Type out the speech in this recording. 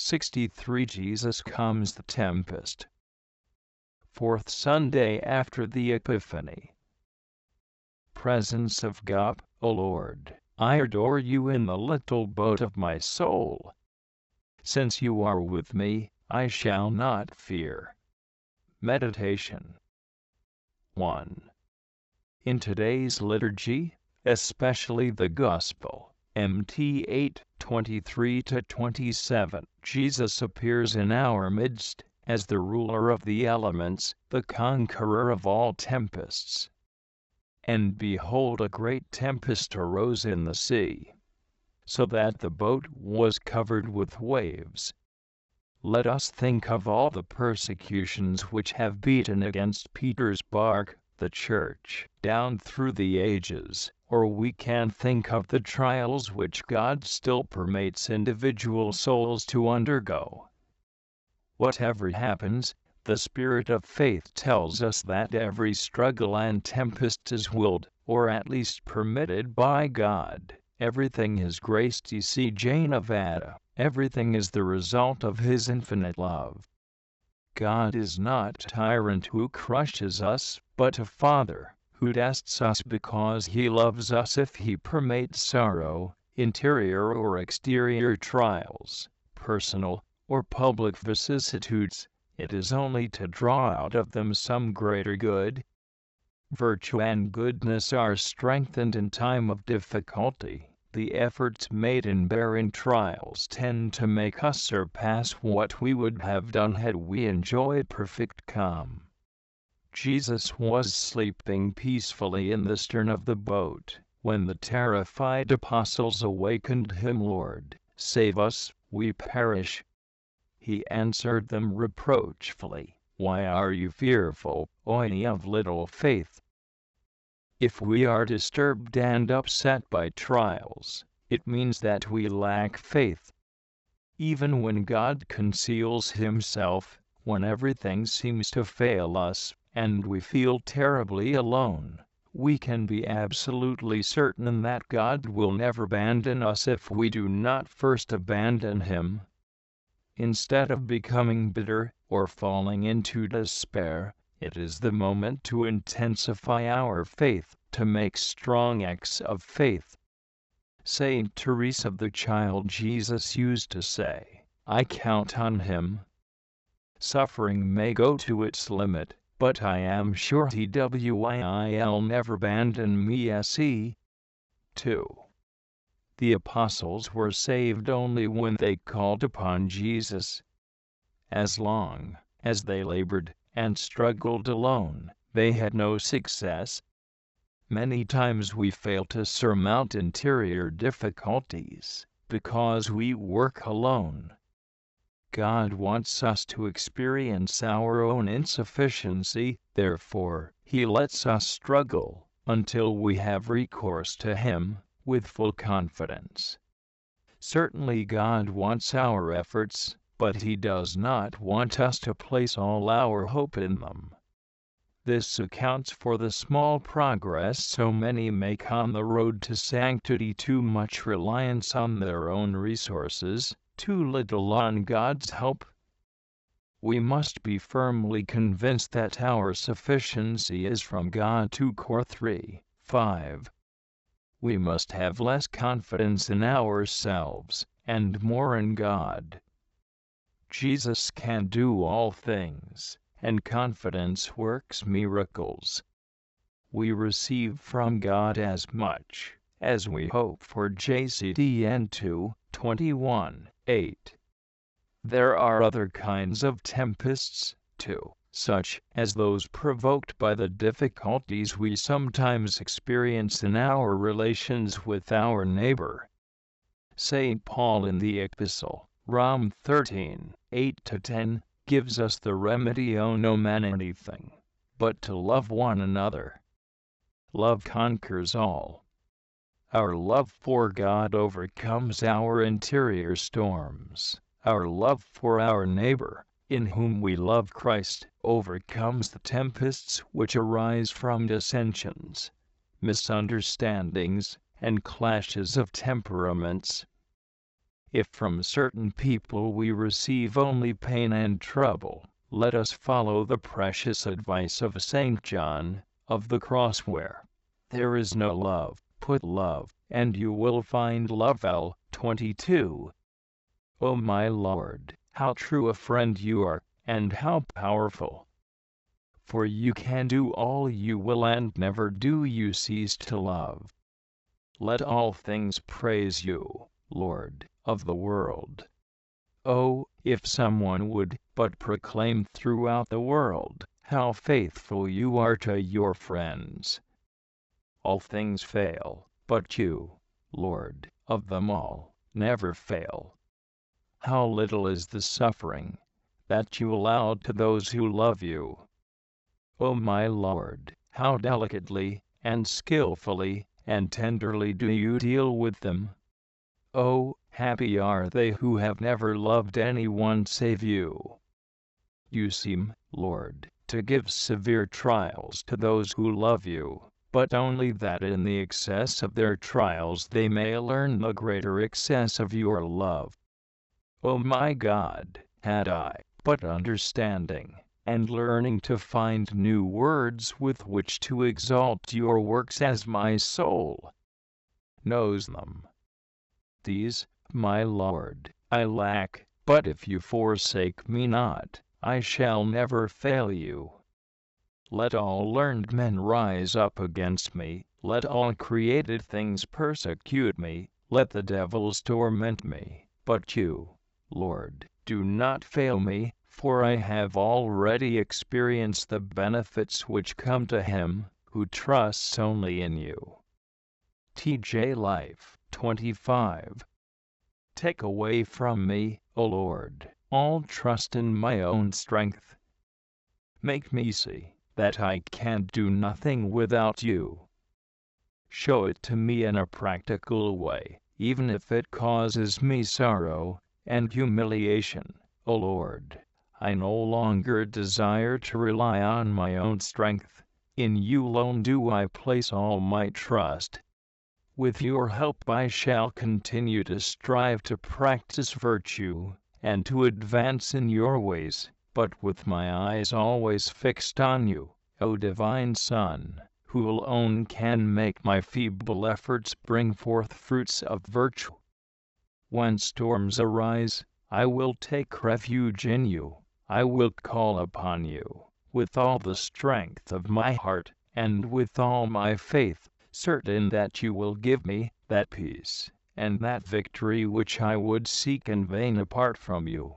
63 Jesus comes the Tempest. Fourth Sunday after the Epiphany. Presence of God, O Lord, I adore you in the little boat of my soul. Since you are with me, I shall not fear. Meditation 1. In today's liturgy, especially the Gospel, MT 8:23-27, Jesus appears in our midst as the ruler of the elements, the conqueror of all tempests. And behold, a great tempest arose in the sea, so that the boat was covered with waves. Let us think of all the persecutions which have beaten against Peter's bark, the Church, down through the ages, or we can think of the trials which God still permits individual souls to undergo. Whatever happens, the spirit of faith tells us that every struggle and tempest is willed, or at least permitted by God. Everything is grace. C.J. Nevada. Everything is the result of His infinite love. God is not a tyrant who crushes us, but a Father who tests us because He loves us. If He permits sorrow, interior or exterior trials, personal or public vicissitudes, it is only to draw out of them some greater good. Virtue and goodness are strengthened in time of difficulty. The efforts made in bearing trials tend to make us surpass what we would have done had we enjoyed perfect calm. Jesus was sleeping peacefully in the stern of the boat, when the terrified apostles awakened Him. Lord, save us, we perish. He answered them reproachfully, Why are you fearful, O ye of little faith? If we are disturbed and upset by trials, it means that we lack faith. Even when God conceals Himself, when everything seems to fail us, and we feel terribly alone, we can be absolutely certain that God will never abandon us if we do not first abandon Him. Instead of becoming bitter or falling into despair, it is the moment to intensify our faith, to make strong acts of faith. Saint Teresa of the Child Jesus used to say, I count on Him. Suffering may go to its limit, but I am sure He will never abandon me. S.E. 2. The apostles were saved only when they called upon Jesus. As long as they labored and struggled alone, they had no success. Many times we fail to surmount interior difficulties because we work alone. God wants us to experience our own insufficiency, therefore, He lets us struggle until we have recourse to Him with full confidence. Certainly God wants our efforts, but He does not want us to place all our hope in them. This accounts for the small progress so many make on the road to sanctity: too much reliance on their own resources, too little on God's help. We must be firmly convinced that our sufficiency is from God. 2 Cor 3:5. We must have less confidence in ourselves, and more in God. Jesus can do all things, and confidence works miracles. We receive from God as much as we hope for. JCDN 2:21-8. There are other kinds of tempests, too, such as those provoked by the difficulties we sometimes experience in our relations with our neighbor. St. Paul in the Epistle, Rom 13:8-10, gives us the remedy: owe no man anything, but to love one another. Love conquers all. Our love for God overcomes our interior storms. Our love for our neighbor, in whom we love Christ, overcomes the tempests which arise from dissensions, misunderstandings, and clashes of temperaments. if from certain people we receive only pain and trouble, let us follow the precious advice of St. John of the Cross, where there is no love, put love, and you will find love. L. 22. O my Lord, how true a friend you are, and how powerful! For you can do all you will, and never do you cease to love. Let all things praise you, Lord of the world. Oh, if someone would but proclaim throughout the world how faithful you are to your friends. All things fail, but you, Lord of them all, never fail. How little is the suffering that you allow to those who love you. O my Lord, how delicately and skillfully and tenderly do you deal with them. Oh, happy are they who have never loved anyone save you. You seem, Lord, to give severe trials to those who love you, but only that in the excess of their trials they may learn the greater excess of your love. O my God, had I but understanding, and learning to find new words with which to exalt your works as my soul knows them. These, my Lord, I lack, but if you forsake me not, I shall never fail you. Let all learned men rise up against me, let all created things persecute me, let the devils torment me, but you, Lord, do not fail me, for I have already experienced the benefits which come to him who trusts only in you. T.J. Life 25. Take away from me, O Lord, all trust in my own strength. Make me see that I can do nothing without you. Show it to me in a practical way, even if it causes me sorrow and humiliation, O Lord. I no longer desire to rely on my own strength. In you alone do I place all my trust. With your help I shall continue to strive to practice virtue, and to advance in your ways, but with my eyes always fixed on you, O Divine Son, who alone can make my feeble efforts bring forth fruits of virtue. When storms arise, I will take refuge in you. I will call upon you with all the strength of my heart, and with all my faith, certain that you will give me that peace and that victory which I would seek in vain apart from you.